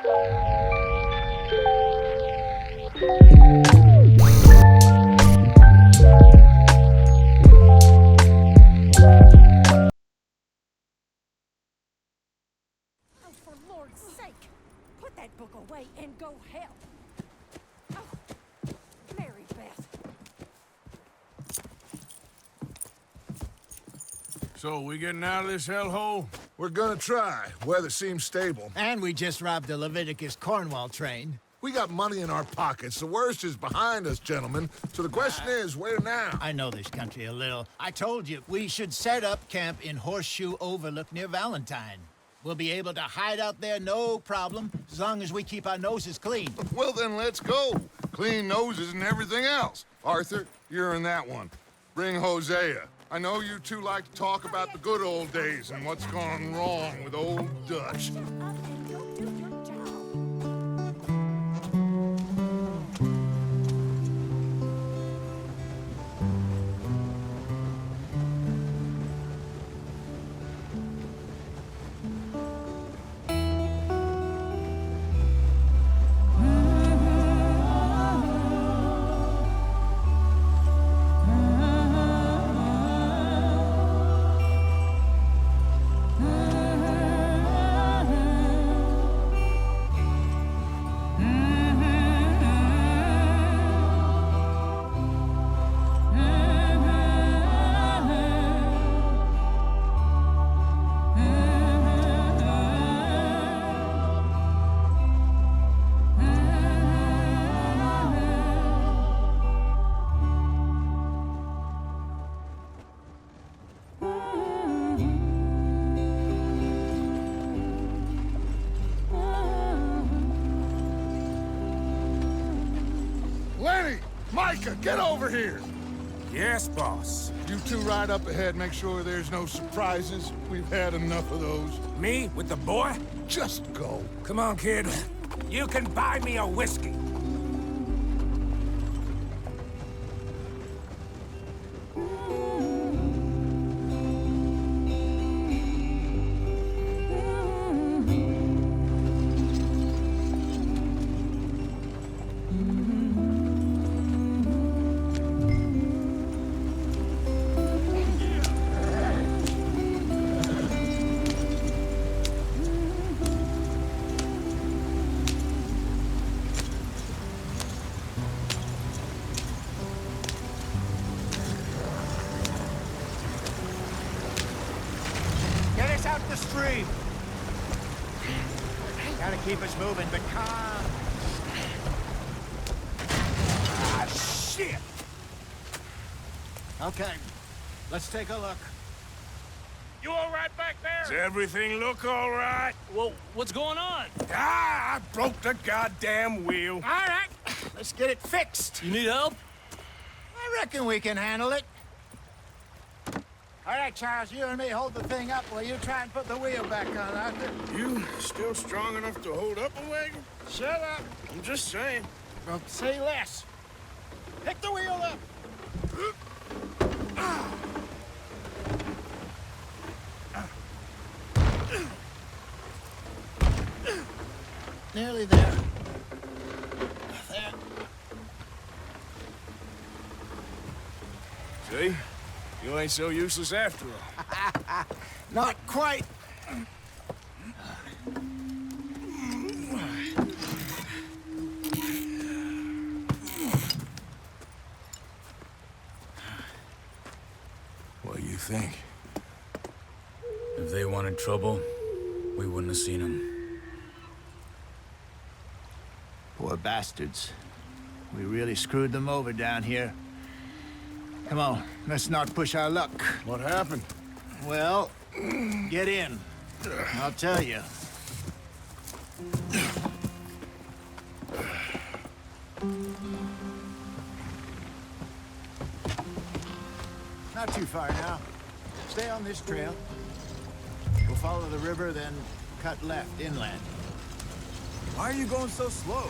Oh, for Lord's sake! Put that book away and go help! Oh, Mary Beth. So, we getting out of this hellhole? We're gonna try. Weather seems stable. And we just robbed the Leviticus Cornwall train. We got money in our pockets. The worst is behind us, gentlemen. So the question is, where now? I know this country a little. I told you, we should set up camp in Horseshoe Overlook near Valentine. We'll be able to hide out there, no problem, as long as we keep our noses clean. Well, then let's go. Clean noses and everything else. Arthur, you're in that one. Bring Hosea. I know you two like to talk about the good old days and what's gone wrong with old Dutch. Up and go do your job. Lenny! Micah, get over here! Yes, boss. You two ride up ahead, make sure there's no surprises. We've had enough of those. Me with the boy? Just go. Come on, kid. You can buy me a whiskey. Get us out the stream. Gotta keep us moving, but calm. Ah, shit! Okay, let's take a look. You all right back Does there? everything look all right? Well, what's going on? Ah, I broke the goddamn wheel. All right, let's get it fixed. You need help? I reckon we can handle it. All right, Charles, you and me hold the thing up while you try and put the wheel back on, Arthur. You still strong enough to hold up a wagon? Shut up. I'm just saying. Well, say less. Pick the wheel up. Nearly there. There. See? You ain't so useless after all. Not quite. What do you think? If they wanted trouble, we wouldn't have seen them. Poor bastards. We really screwed them over down here. Come on, let's not push our luck. What happened? Well, get in. I'll tell you. Not too far now. Stay on this trail. We'll follow the river, then cut left inland. Why are you going so slow?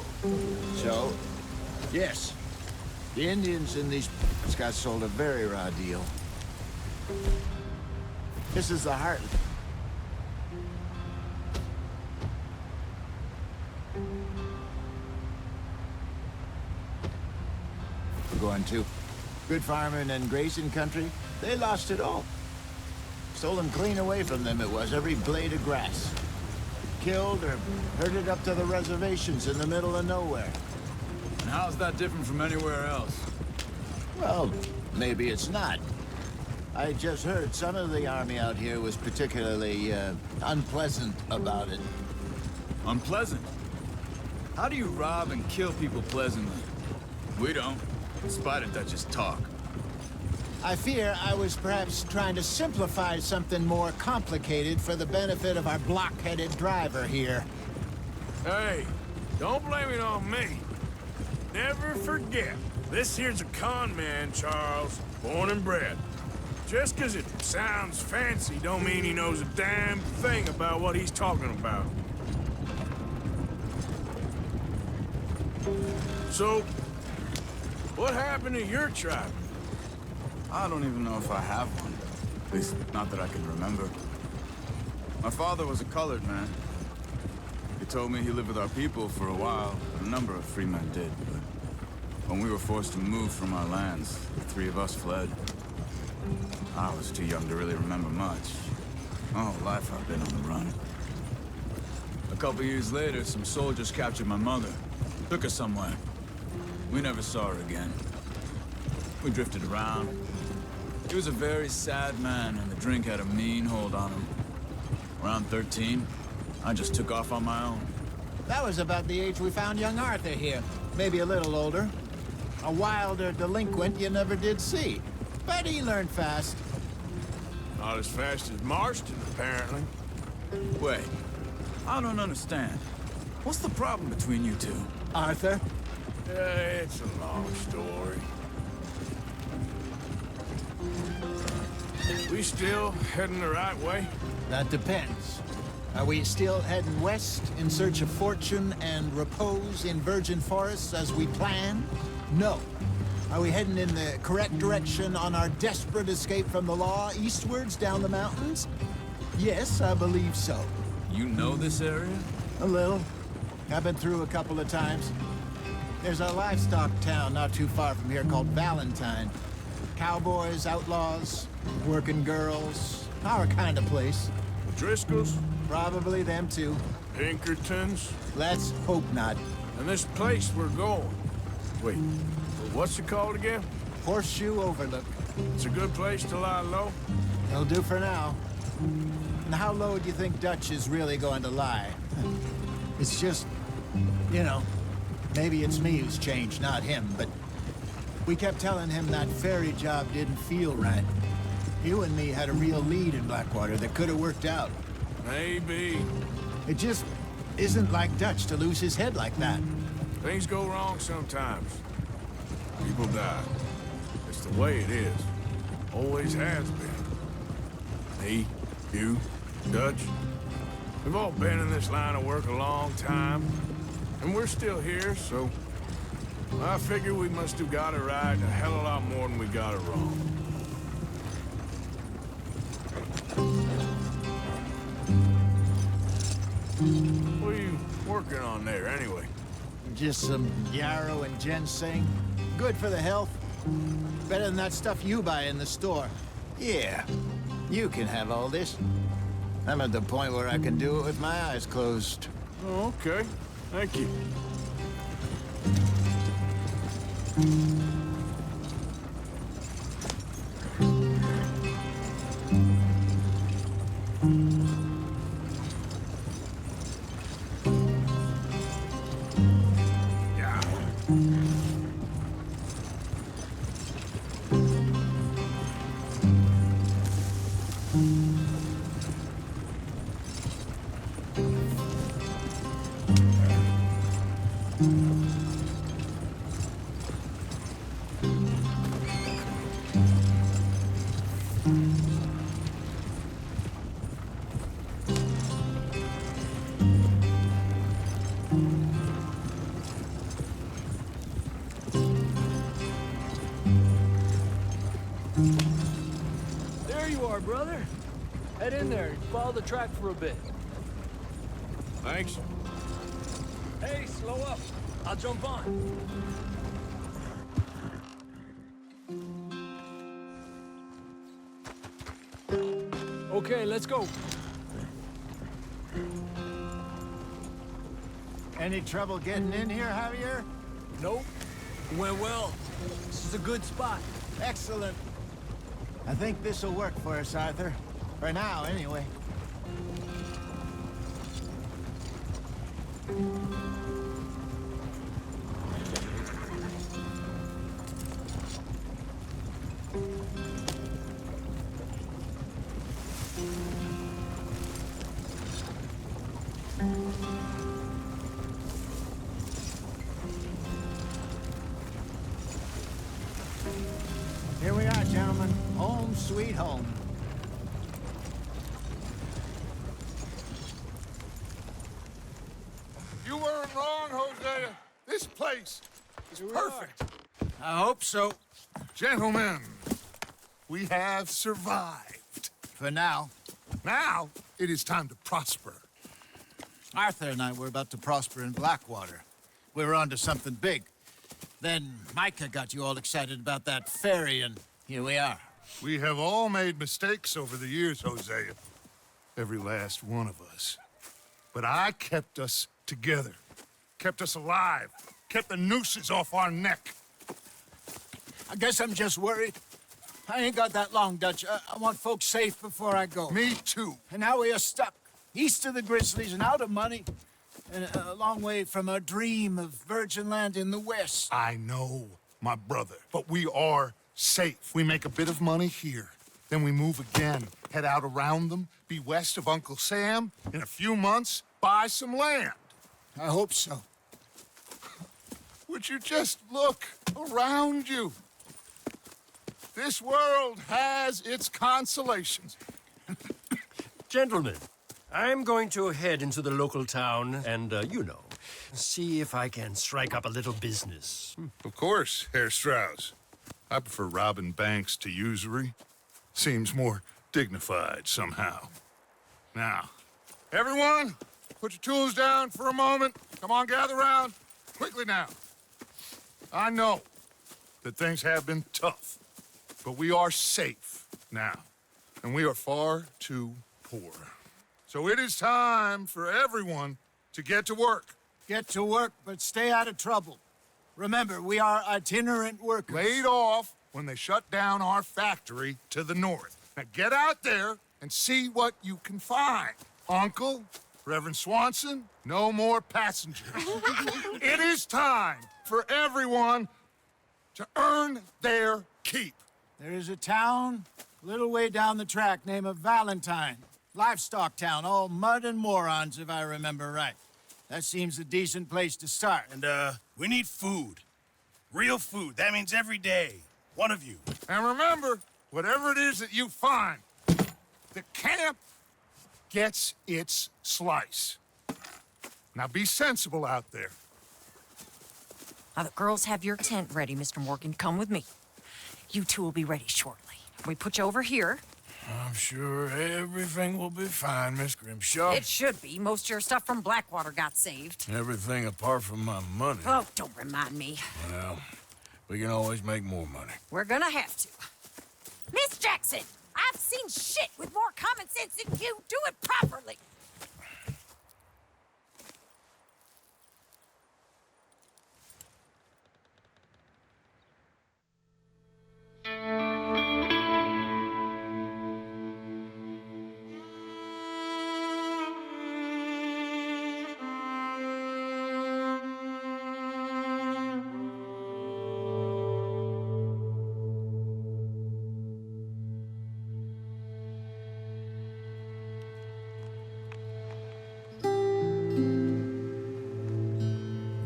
So, yes, the Indians in these got sold a very raw deal. This is the heart. were going to. Good farming and grazing country, they lost it all. Stolen clean away from them it was, every blade of grass. Killed or herded up to the reservations in the middle of nowhere. And how's that different from anywhere else? Well, maybe it's not. I just heard some of the army out here was particularly, unpleasant about it. Unpleasant? How do you rob and kill people pleasantly? We don't, in spite of Dutch's talk. I fear I was perhaps trying to simplify something more complicated for the benefit of our block-headed driver here. Hey, don't blame it on me. Never forget, this here's a con man, Charles, born and bred. Just 'cause it sounds fancy don't mean he knows a damn thing about what he's talking about. So, what happened to your tribe? I don't even know if I have one. At least, not that I can remember. My father was a colored man. He told me he lived with our people for a while. A number of free men did, but when we were forced to move from our lands, the three of us fled. I was too young to really remember much. My whole life I've been on the run. A couple years later, some soldiers captured my mother. Took her somewhere. We never saw her again. We drifted around. He was a very sad man, and the drink had a mean hold on him. Around 13, I just took off on my own. That was about the age we found young Arthur here. Maybe a little older. A wilder delinquent you never did see. But he learned fast. Not as fast as Marston, apparently. Wait, I don't understand. What's the problem between you two? Arthur? It's a long story. We still heading the right way? That depends. Are we still heading west in search of fortune and repose in virgin forests as we planned? No. Are we heading in the correct direction on our desperate escape from the law eastwards down the mountains? Yes, I believe so. You know this area? A little. I've been through a couple of times. There's a livestock town not too far from here called Valentine. Cowboys, outlaws, working girls, our kind of place. Driscolls? Probably them too. Pinkertons? Let's hope not. And this place we're going. Wait, what's it called again? Horseshoe Overlook. It's a good place to lie low? It'll do for now. And how low do you think Dutch is really going to lie? It's just, you know, maybe it's me who's changed, not him, but we kept telling him that ferry job didn't feel right. You and me had a real lead in Blackwater that could have worked out. Maybe. It just isn't like Dutch to lose his head like that. Things go wrong sometimes. People die. It's the way it is. Always has been. Me, you, Dutch. We've all been in this line of work a long time. And we're still here, so I figure we must have got it right a hell of a lot more than we got it wrong. What are you working on there, anyway? Just some yarrow and ginseng. Good for the health. Better than that stuff you buy in the store. Yeah, you can have all this. I'm at the point where I can do it with my eyes closed. Oh, okay. Thank you. There you are, brother. Head in there and follow the track for a bit. Thanks. Hey, slow up. I'll jump on. Okay, let's go. Any trouble getting in here, Javier? Nope. Went well. This is a good spot. Excellent. I think this'll work for us, Arthur. For now, anyway. Here we are, gentlemen. Home sweet home. You weren't wrong, Hosea. This place is perfect. I hope so. Gentlemen, we have survived. For now. Now, it is time to prosper. Arthur and I were about to prosper in Blackwater. We were onto something big. Then Micah got you all excited about that ferry, and here we are. We have all made mistakes over the years, Hosea. Every last one of us. But I kept us together. Kept us alive. Kept the nooses off our neck. I guess I'm just worried. I ain't got that long, Dutch. I want folks safe before I go. Me too. And now we are stuck, east of the Grizzlies and out of money, and a long way from our dream of virgin land in the west. I know, my brother. But we are safe. We make a bit of money here. Then we move again, head out around them, be west of Uncle Sam. In a few months, buy some land. I hope so. Would you just look around you? This world has its consolations. Gentlemen, I'm going to head into the local town and, see if I can strike up a little business. Of course, Herr Strauss. I prefer robbing banks to usury. Seems more dignified somehow. Now, everyone, put your tools down for a moment. Come on, gather round. Quickly now. I know that things have been tough, but we are safe now, and we are far too poor. So it is time for everyone to get to work. Get to work, but stay out of trouble. Remember, we are itinerant workers. Laid off when they shut down our factory to the north. Now get out there and see what you can find. Uncle, Reverend Swanson, no more passengers. It is time for everyone to earn their keep. There is a town a little way down the track named Valentine. Livestock town, all mud and morons, if I remember right. That seems a decent place to start. And, we need food. Real food. That means every day. One of you. And remember, whatever it is that you find, the camp gets its slice. Now be sensible out there. Now, the girls have your tent ready, Mr. Morgan. Come with me. You two will be ready shortly. We put you over here. I'm sure everything will be fine, Miss Grimshaw. It should be. Most of your stuff from Blackwater got saved. Everything apart from my money. Oh, don't remind me. Well, we can always make more money. We're gonna have to. Miss Jackson, I've seen shit with more common sense than you. Do it properly.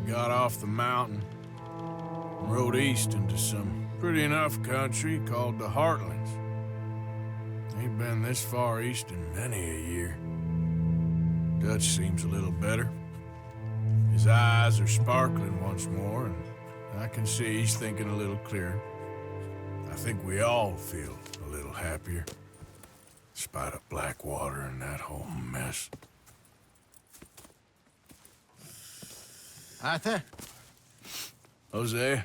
Got off the mountain, and rode east into some pretty enough country called the Heartlands. Ain't been this far east in many a year. Dutch seems a little better. His eyes are sparkling once more, and I can see he's thinking a little clearer. I think we all feel a little happier, despite of Blackwater and that whole mess. Arthur? Jose?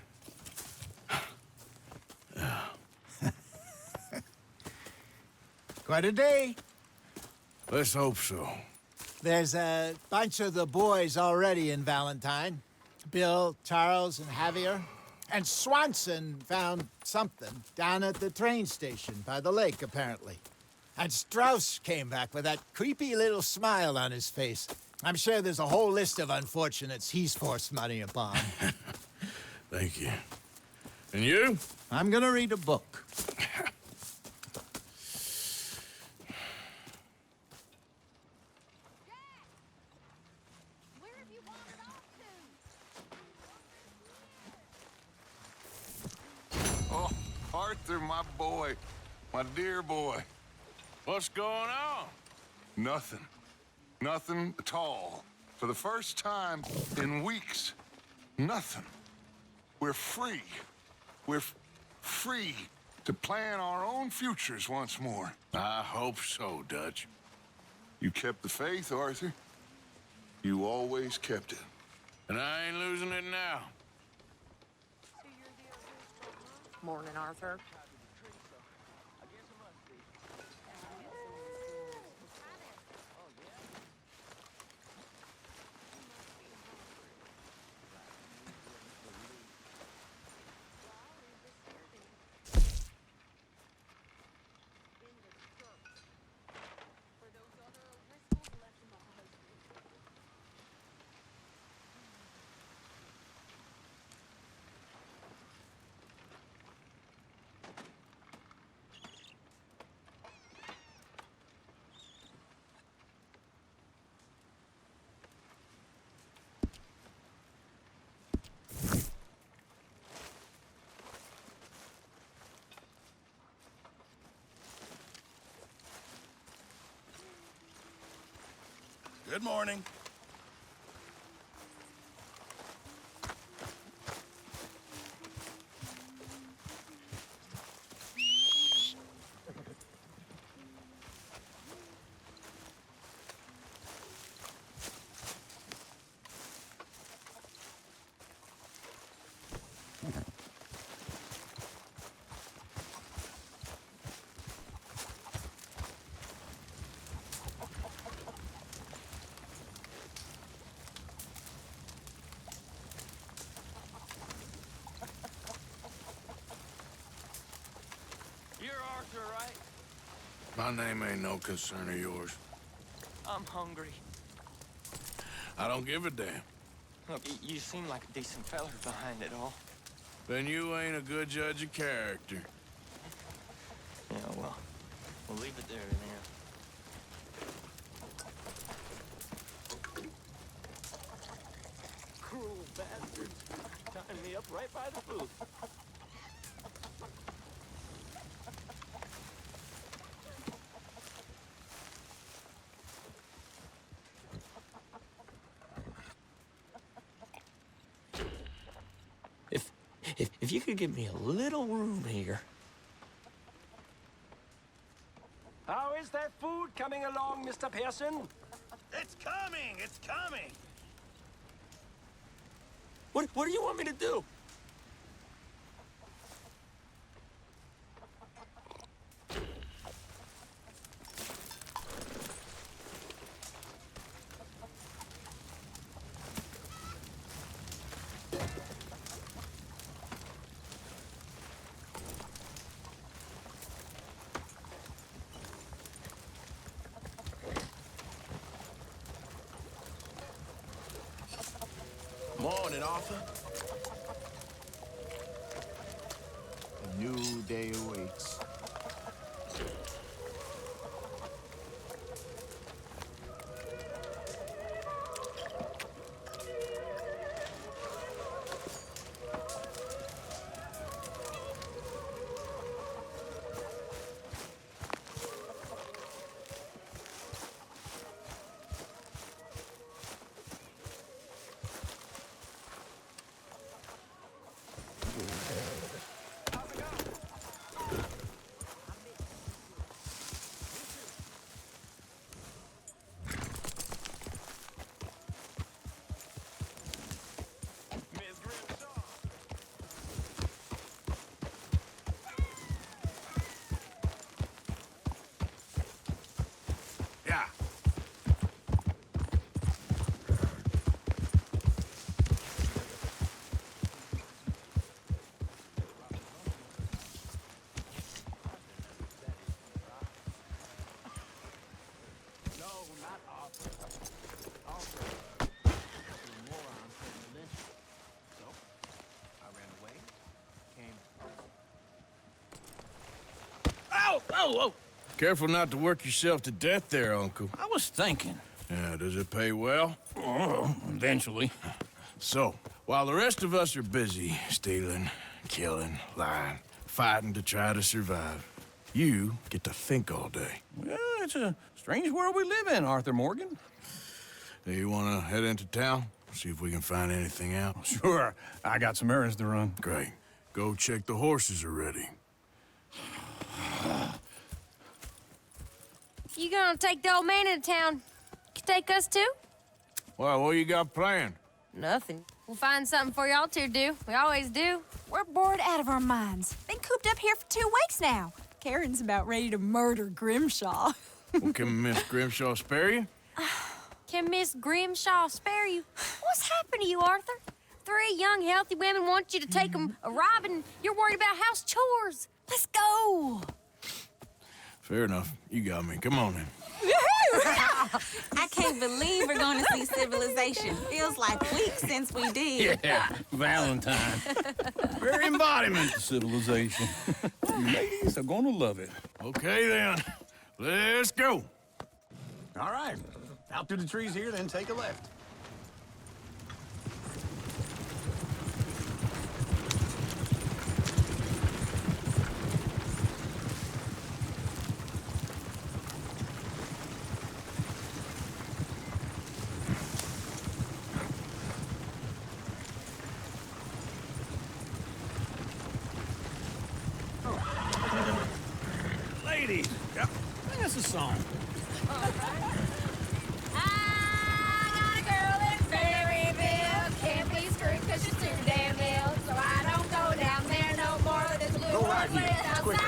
Quite a day. Let's hope so. There's a bunch of the boys already in Valentine. Bill, Charles, and Javier. And Swanson found something down at the train station by the lake, apparently. And Strauss came back with that creepy little smile on his face. I'm sure there's a whole list of unfortunates he's forced money upon. Thank you. And you? I'm gonna read a book. Where have you wandered off to? Oh, Arthur, my boy. My dear boy. What's going on? Nothing. Nothing at all. For the first time in weeks, nothing. We're free. We're free to plan our own futures once more. I hope so, Dutch. You kept the faith, Arthur. You always kept it. And I ain't losing it now. Morning, Arthur. Good morning. You're Arthur, right? My name ain't no concern of yours. I'm hungry. I don't give a damn. Look, you seem like a decent fella behind it all. Then you ain't a good judge of character. Yeah, well, we'll leave it there then. Cruel bastards. Tying me up right by the food. If you could give me a little room here. How is that food coming along, Mr. Pearson? It's coming! It's coming! What do you want me to do? Morning, Arthur. A new day awaits. Whoa, whoa. Careful not to work yourself to death there, Uncle. I was thinking. Yeah, does it pay well? Oh, eventually. So, while the rest of us are busy stealing, killing, lying, fighting to try to survive, you get to think all day. Well, it's a strange world we live in, Arthur Morgan. Do you want to head into town? See if we can find anything out? Sure. I got some errands to run. Great. Go check the horses are ready. You gonna take the old man into town? You take us too? Well, what you got planned? Nothing. We'll find something for y'all to do. We always do. We're bored out of our minds. Been cooped up here for 2 weeks now. Karen's about ready to murder Grimshaw. Well, can Miss Grimshaw spare you? Can Miss Grimshaw spare you? What's happened to you, Arthur? 3 young, healthy women want you to take them a robbing. You're worried about house chores. Let's go. Fair enough. You got me. Come on, then. I can't believe we're going to see civilization. Feels like weeks since we did. Yeah, Valentine. Very embodiment of civilization. You ladies are gonna love it. Okay, then. Let's go. All right. Out through the trees here, then take a left. Ladies, yep. Sing us a song. Go right here. Quick. I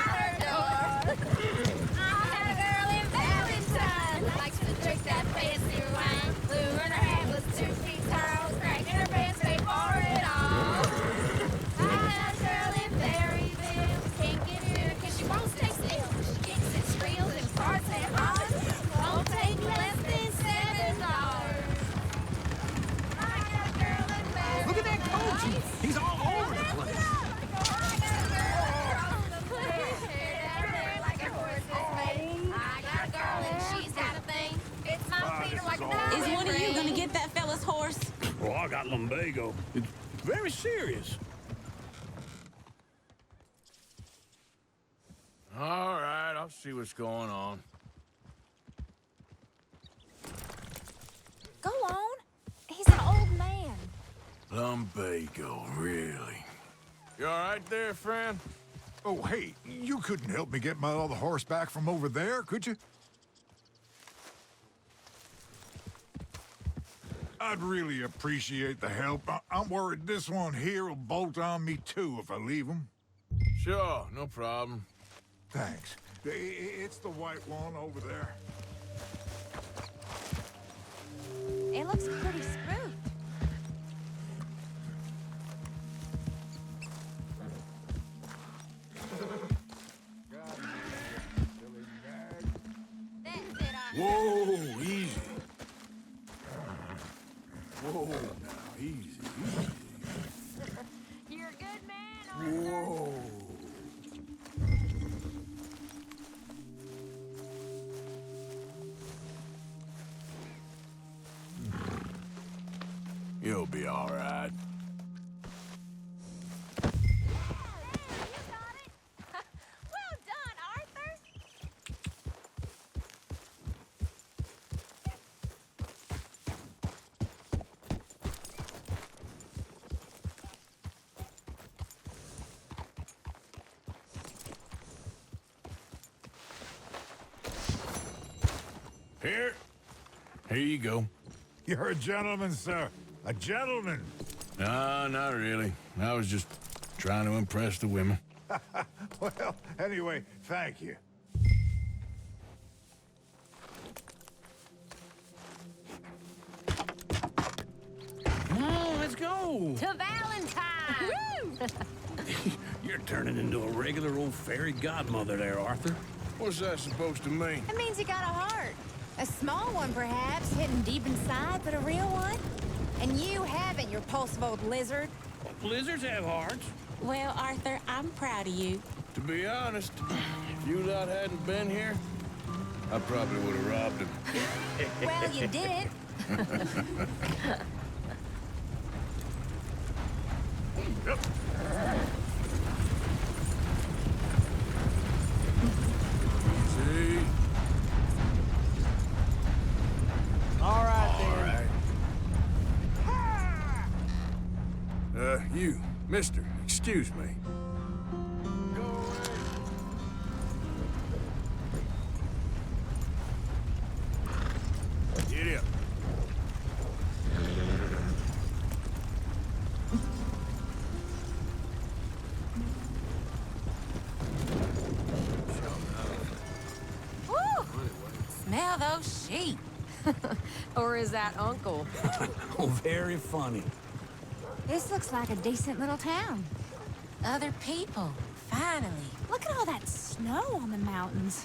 had a girl in Valentine. Likes to drink that fancy wine. Blue in her hair was 2 feet tall. Cracking her pants, pay for it all. I had a girl in Berryville. Can't get her because she won't stay still. She kicks and squeals and farts and hollers. Won't take less than $7. I got a girl in Berryville. Look at that coach. He's all over the place. Is one of you gonna get that fella's horse? Oh, I got lumbago. It's very serious. All right, I'll see what's going on. Go on. He's an old man. Lumbago, really? You all right there, friend? Oh, hey, you couldn't help me get my other horse back from over there, could you? I'd really appreciate the help. I'm worried this one here will bolt on me too if I leave him. Sure, no problem. Thanks. It's the white one over there. It looks pretty spooked. Whoa, easy. Whoa, now, easy, easy. You're a good man, Arthur. Whoa. You'll be all right. Well done, Arthur. Here you go. You're a gentleman, sir. A gentleman. No, not really. I was just trying to impress the women. Well, anyway, thank you. Come on, let's go. To Valentine. You're turning into a regular old fairy godmother there, Arthur. What's that supposed to mean? It means you got a heart. A small one, perhaps, hidden deep inside, but a real one. And you haven't, you repulsive old lizard. Lizards have hearts. Well, Arthur, I'm proud of you. To be honest, If you lot hadn't been here, I probably would have robbed him. Well, you did. Yep. Easy. All right, then. You, mister, excuse me. Go away. Get up. Woo! Smell those sheep. Or is that Uncle? Oh, very funny. This looks like a decent little town. Other people, finally. Look at all that snow on the mountains.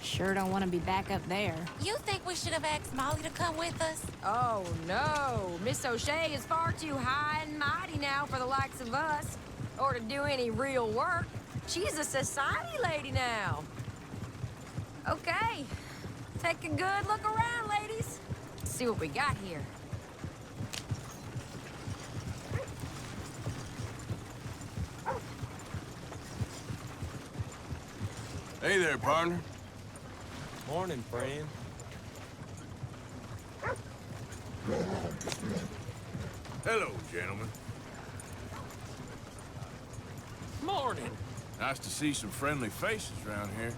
Sure don't want to be back up there. You think we should have asked Molly to come with us? Oh, no. Miss O'Shea is far too high and mighty now for the likes of us. Or to do any real work. She's a society lady now. Okay. Take a good look around, ladies. See what we got here. Hey there, partner. Morning, friend. Hello, gentlemen. Morning. Nice to see some friendly faces around here.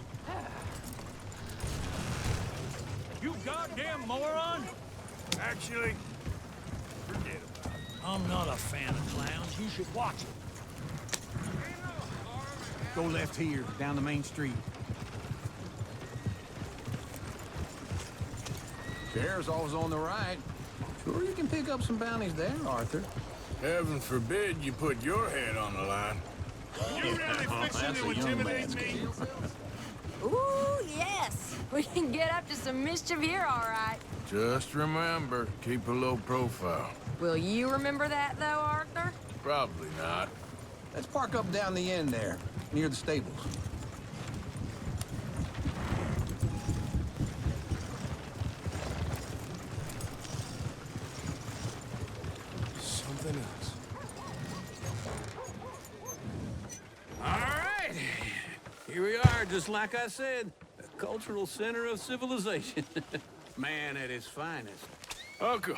You goddamn moron! Actually, forget about it. I'm not a fan of clowns. You should watch it. Go left here, down the main street. Chair's always on the right. Sure you can pick up some bounties there, Arthur. Heaven forbid you put your head on the line. You really fixing to intimidate me? Ooh, yes. We can get up to some mischief here, all right. Just remember, keep a low profile. Will you remember that, though, Arthur? Probably not. Let's park up down the end there, near the stables. Something else. All right. Here we are, just like I said. The cultural center of civilization. Man at his finest. Uncle,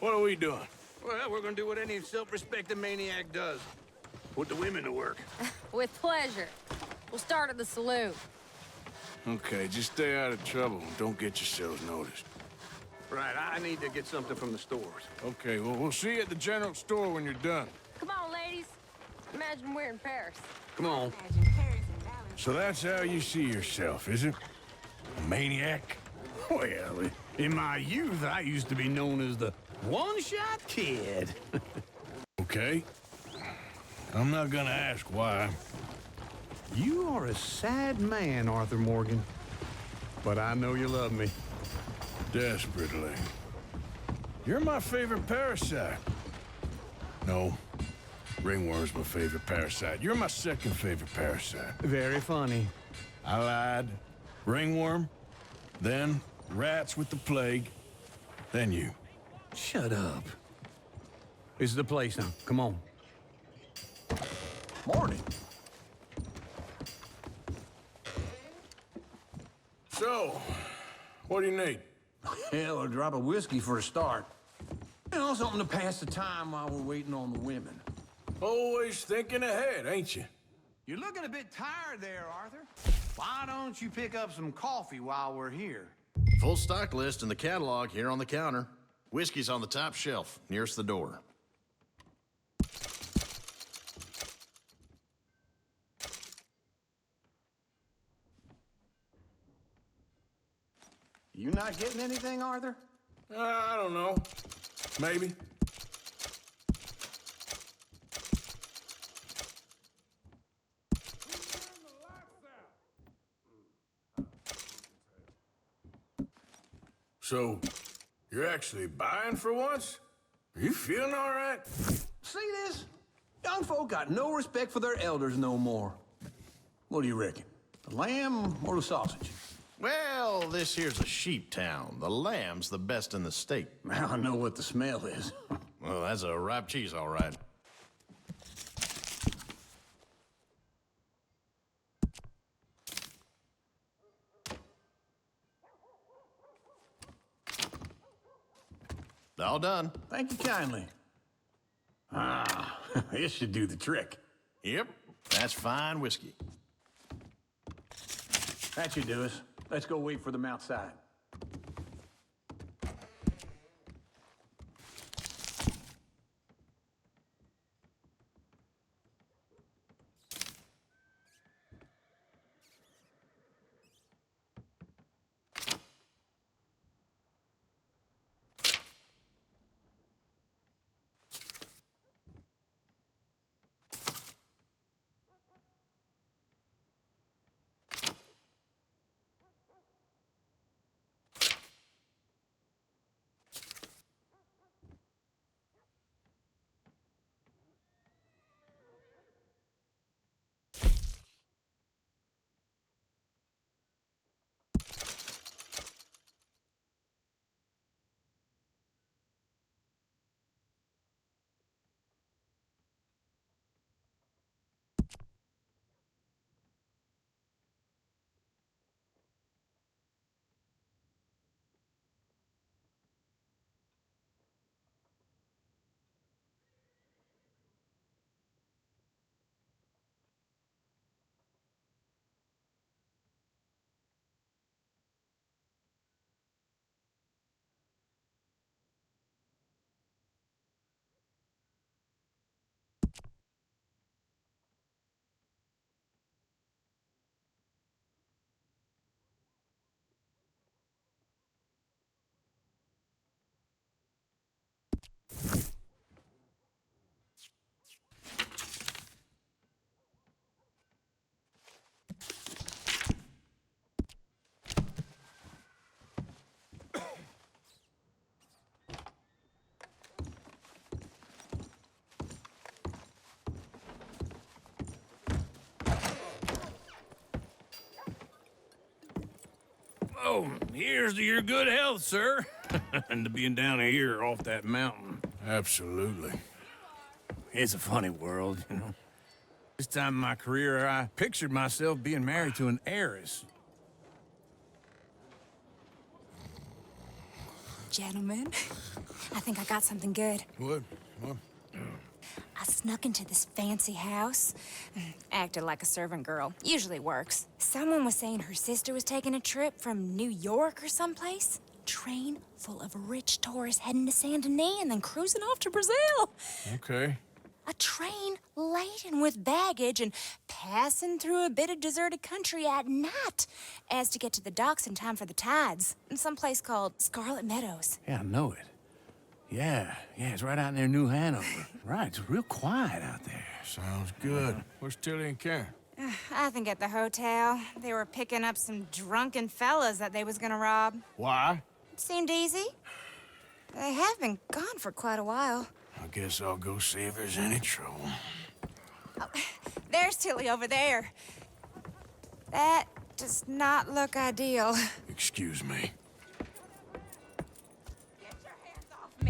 what are we doing? Well, we're gonna do what any self-respecting maniac does. Put the women to work. With pleasure. We'll start at the saloon. Okay, just stay out of trouble and don't get yourselves noticed. Right, I need to get something from the stores. Okay, well, we'll see you at the general store when you're done. Come on, ladies. Imagine we're in Paris. Come on. So that's how you see yourself, is it? A maniac? Well, in my youth, I used to be known as the one-shot kid. Okay. I'm not gonna ask why. You are a sad man, Arthur Morgan. But I know you love me. Desperately. You're my favorite parasite. No. Ringworm's my favorite parasite. You're my second favorite parasite. Very funny. I lied. Ringworm, then rats with the plague, then you. Shut up. This is the place now. Come on. Morning. So, what do you need? Hell, a drop of whiskey for a start. You know, something to pass the time while we're waiting on the women. Always thinking ahead, ain't you? You're looking a bit tired there, Arthur. Why don't you pick up some coffee while we're here? Full stock list in the catalog here on the counter. Whiskey's on the top shelf, nearest the door. You not getting anything, Arthur? I don't know. Maybe. So, you're actually buying for once? Are you feeling all right? See this? Young folk got no respect for their elders no more. What do you reckon? The lamb or the sausage? Well, this here's a sheep town. The lamb's the best in the state. I know what the smell is. Well, that's a ripe cheese, all right. All done. Thank you kindly. Ah, this should do the trick. Yep, that's fine whiskey. That should do us. Let's go wait for them outside. Oh, here's to your good health, sir. And to being down here off that mountain. Absolutely. It's a funny world, you know. This time in my career, I pictured myself being married to an heiress. Gentlemen, I think I got something good. What? I snuck into this fancy house, acted like a servant girl. Usually works. Someone was saying her sister was taking a trip from New York or someplace. Train full of rich tourists heading to Saint Denis and then cruising off to Brazil. Okay. A train laden with baggage and passing through a bit of deserted country at night as to get to the docks in time for the tides in some place called Scarlet Meadows. Yeah, I know it. Yeah, it's right out near New Hanover. Right, it's real quiet out there. Sounds good. Where's Tilly and Karen? I think at the hotel. They were picking up some drunken fellas that they was gonna rob. Why? It seemed easy. They have been gone for quite a while. I guess I'll go see if there's any trouble. Oh, there's Tilly over there. That does not look ideal. Excuse me.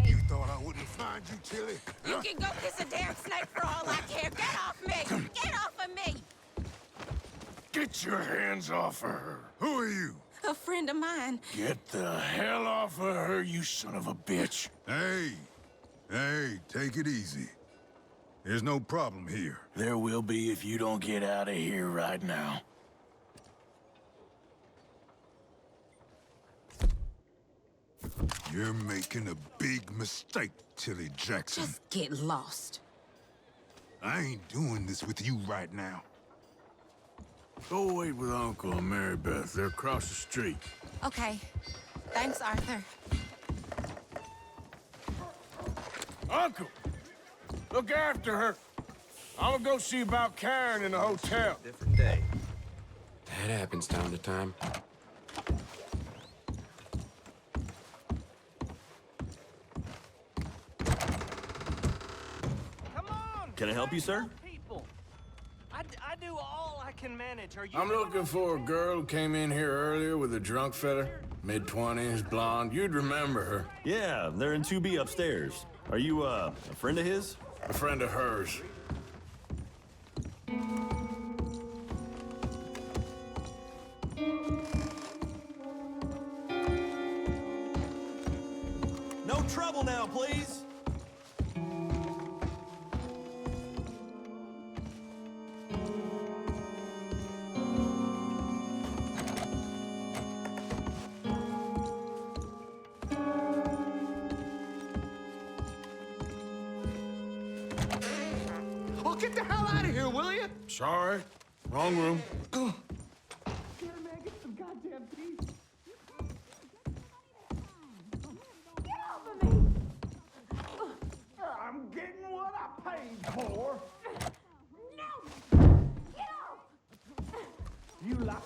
You thought I wouldn't find you, Tilly? You can go kiss a damn snake for all I care. Get off me! Get off of me! Get your hands off of her. Who are you? A friend of mine. Get the hell off of her, you son of a bitch. Hey, take it easy. There's no problem here. There will be if you don't get out of here right now. You're making a big mistake, Tilly Jackson. Just get lost. I ain't doing this with you right now. Go wait with Uncle and Mary Beth. They're across the street. Okay. Thanks, Arthur. Uncle! Look after her. I'm gonna go see about Karen in the hotel. Different day. That happens time to time. Can I help you, sir? People. I do all I can manage. Are you? I'm looking for a girl who came in here earlier with a drunk fella. Mid-20s, blonde. You'd remember her. Yeah, they're in 2B upstairs. Are you, a friend of his? A friend of hers. No trouble now, please. Oh, get the hell out of here, will you? Sorry. Wrong room. Get him, man. Get some goddamn peace. Get off of me! I'm getting what I paid for. No! Get off! You like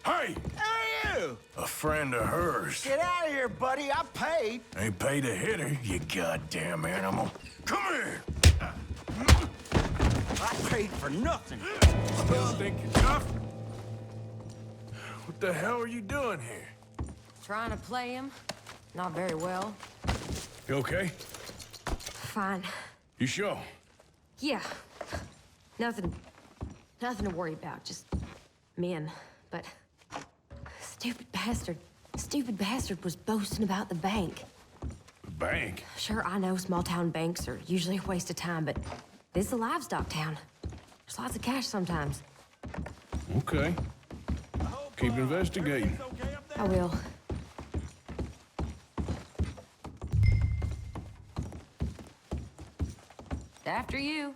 Hey! Hey, you! A friend of hers. Get out of here, buddy. I paid. Ain't paid to hit her, you goddamn animal. Come here! I paid for nothing. Still think you're tough? What the hell are you doing here? Trying to play him. Not very well. You okay? Fine. You sure? Yeah. Nothing to worry about. Just men. But stupid bastard was boasting about the bank. The bank? Sure, I know small town banks are usually a waste of time, but this is a livestock town. There's lots of cash sometimes. Okay. Keep investigating. I will. After you.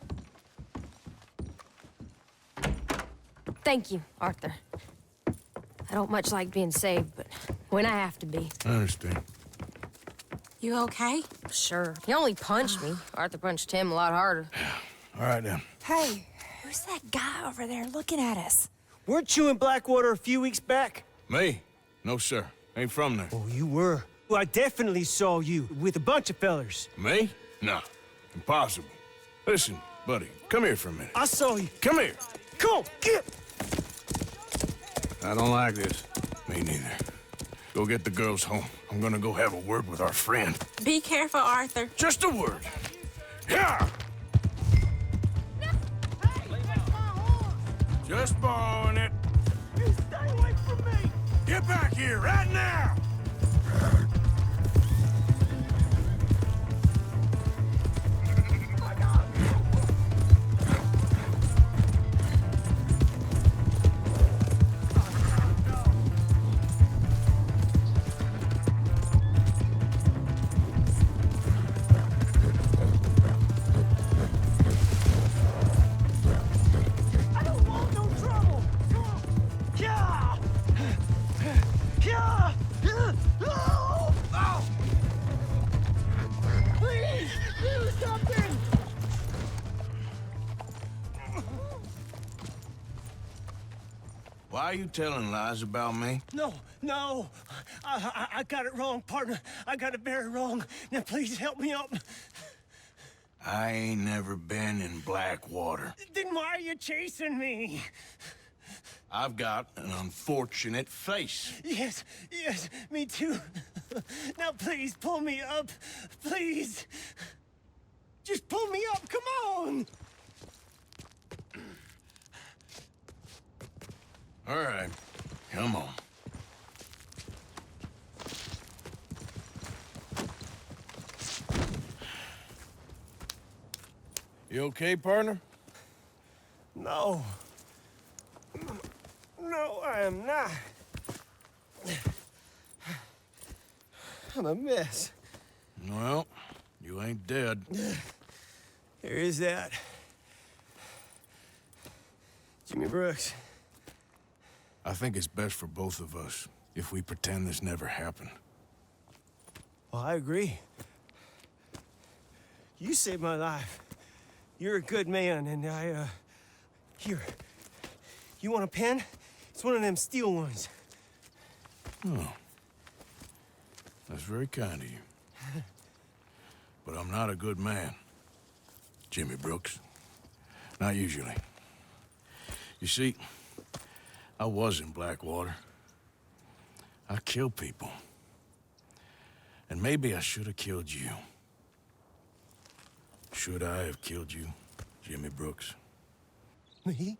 Thank you, Arthur. I don't much like being saved, but when I have to be. I understand. You okay? Sure. He only punched me. Arthur punched him a lot harder. All right, then. Hey, who's that guy over there looking at us? Weren't you in Blackwater a few weeks back? Me? No, sir. Ain't from there. Oh, you were. Well, I definitely saw you with a bunch of fellers. Me? No. Impossible. Listen, buddy, come here for a minute. I saw you. Come here. Come on, get! I don't like this. Me neither. Go get the girls home. I'm gonna go have a word with our friend. Be careful, Arthur. Just a word. Yeah! Just borrowing it. You stay away from me! Get back here right now! Why are you telling lies about me? No. I got it wrong, partner. I got it very wrong. Now, please help me up. I ain't never been in Blackwater. Then why are you chasing me? I've got an unfortunate face. Yes, me too. Now, please, pull me up. Please. Just pull me up, come on! All right, come on. You okay, partner? No. No, I am not. I'm a mess. Well, you ain't dead. There is that. Jimmy Brooks. I think it's best for both of us if we pretend this never happened. Well, I agree. You saved my life. You're a good man, and Here. You want a pen? It's one of them steel ones. Oh. That's very kind of you. But I'm not a good man, Jimmy Brooks. Not usually. You see, I was in Blackwater. I killed people. And maybe I should have killed you. Should I have killed you, Jimmy Brooks? Me?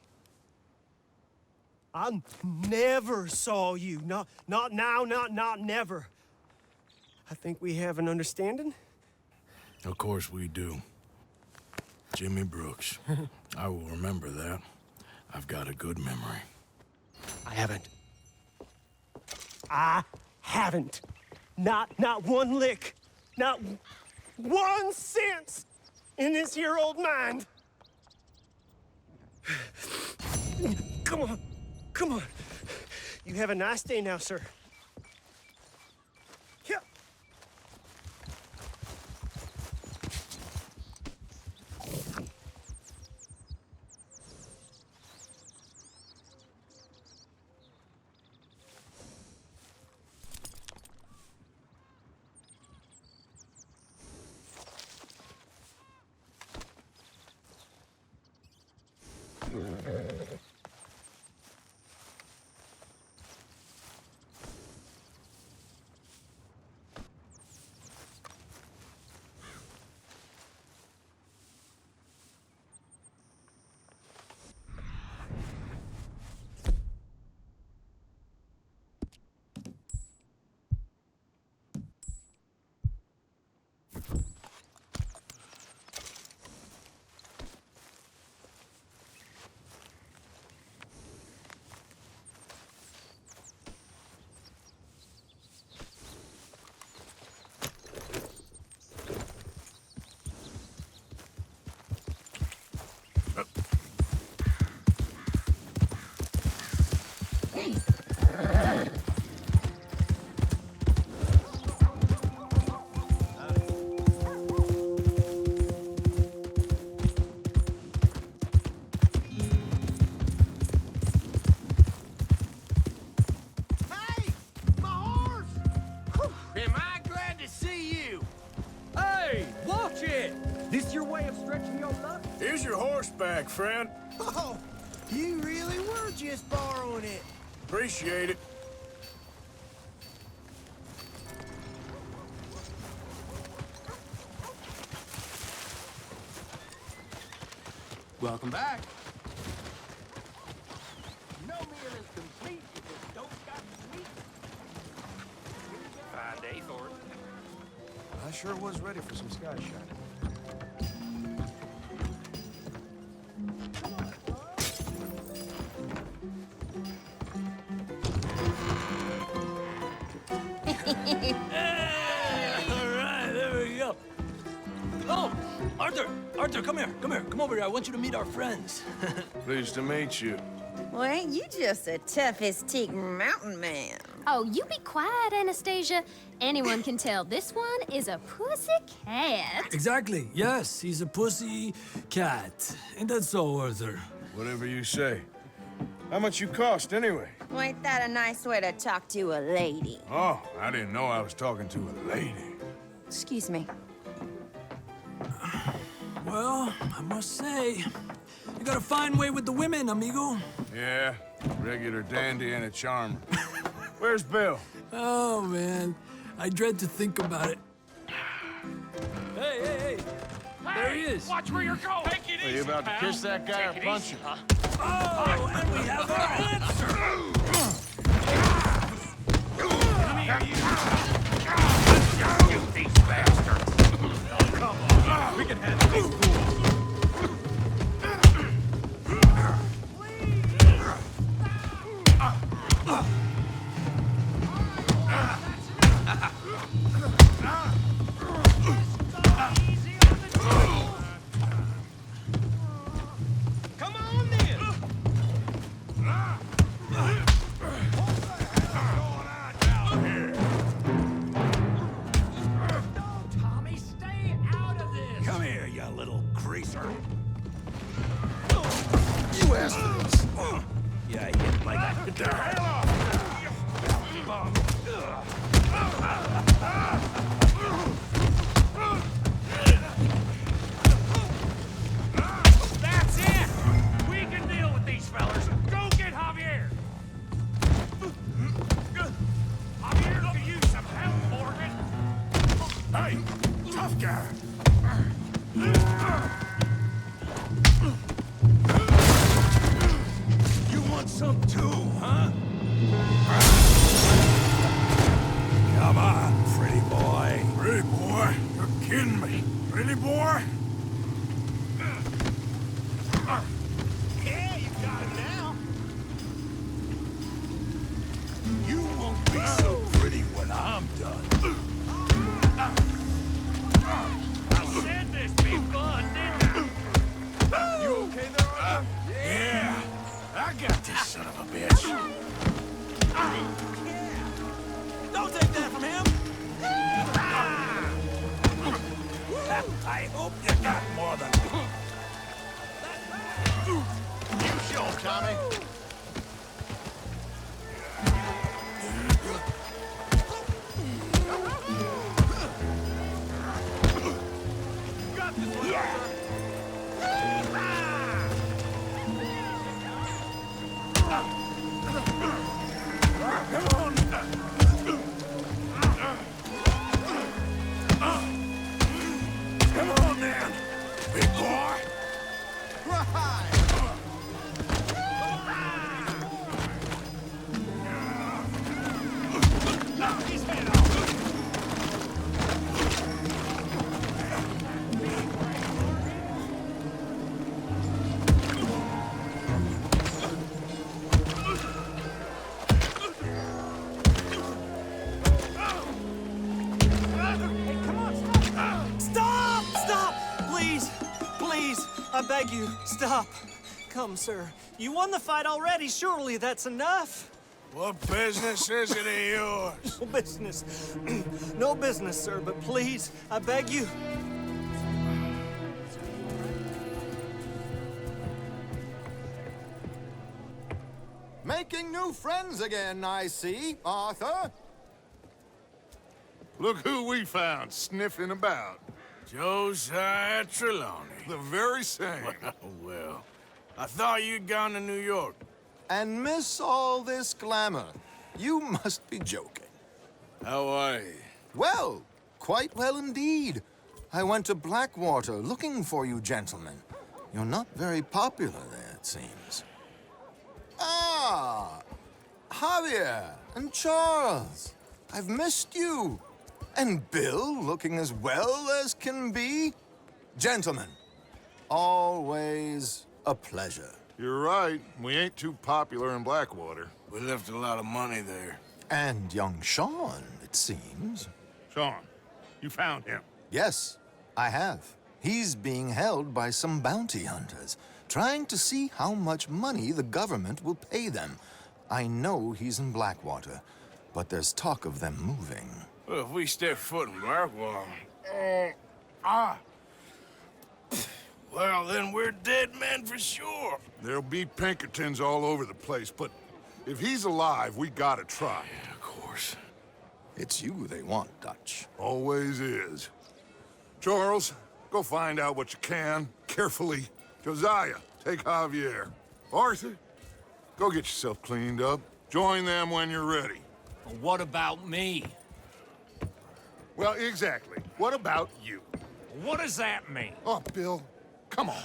I never saw you. Not now, not never. I think we have an understanding. Of course we do. Jimmy Brooks. I will remember that. I've got a good memory. I haven't. Not one lick. Not 1 cent in this here old mind. Come on. Come on. You have a nice day now, sir. Yeah. Here's your horseback, friend. Oh, you really were just borrowing it. Appreciate it. Welcome back. No meal is complete if it don't got meat. Fine day for it. I sure was ready for some sky shining. All right, there we go. Oh, Arthur, come here. Come over here. I want you to meet our friends. Pleased to meet you. Well, ain't you just the toughest teak mountain man? Oh, you be quiet, Anastasia. Anyone can tell this one is a pussy cat. Exactly. Yes, he's a pussy cat. Ain't that so, Arthur? Whatever you say. How much you cost, anyway? Well, ain't that a nice way to talk to a lady? Oh, I didn't know I was talking to a lady. Excuse me. Well, I must say, you got a fine way with the women, amigo. Yeah, regular dandy and a charmer. Where's Bill? Oh, man. I dread to think about it. Hey! There he is. Watch where you're going. Take it easy, Are you about to kiss that guy or punch him? Oh, and we have our answer. Come here, you. Shoot these bastards. Oh, come on. We can handle these fools. You asked for this. Yeah, I hit like that. Get the hell off! That's it! We can deal with these fellas. You want some too, huh? Come on, pretty boy. Pretty boy? You're kidding me. Pretty boy? Yeah, you got it now. You won't be so pretty when I'm done. I said this be fun, didn't I? You okay there, Arthur? Yeah. I got this son of a bitch. Don't take that from him! I hope you got more than... You sure, Tommy? Got this one, Arthur. Come on! Come on, then. Big boy. Knock his head off! Stop! Stop! Please! Please! I beg you, stop. Come, sir. You won the fight already. Surely that's enough. What business is it of yours? No business. No business, sir, but please, I beg you. Making new friends again, I see, Arthur. Look who we found sniffing about. Josiah Trelawney. The very same. Well, I thought you'd gone to New York. And miss all this glamour. You must be joking. How are you? Well, quite well indeed. I went to Blackwater looking for you gentlemen. You're not very popular there, it seems. Ah, Javier and Charles. I've missed you. And Bill looking as well as can be. Gentlemen, always a pleasure. You're right. We ain't too popular in Blackwater. We left a lot of money there. And young Sean, it seems. Sean, you found him. Yes, I have. He's being held by some bounty hunters, trying to see how much money the government will pay them. I know he's in Blackwater, but there's talk of them moving. Well, if we step foot in Blackwater... Well, then we're dead men for sure. There'll be Pinkertons all over the place, but if he's alive, we gotta try. Yeah, of course. It's you they want, Dutch. Always is. Charles, go find out what you can, carefully. Josiah, take Javier. Arthur, go get yourself cleaned up. Join them when you're ready. What about me? Well, exactly. What about you? What does that mean? Oh, Bill, come on.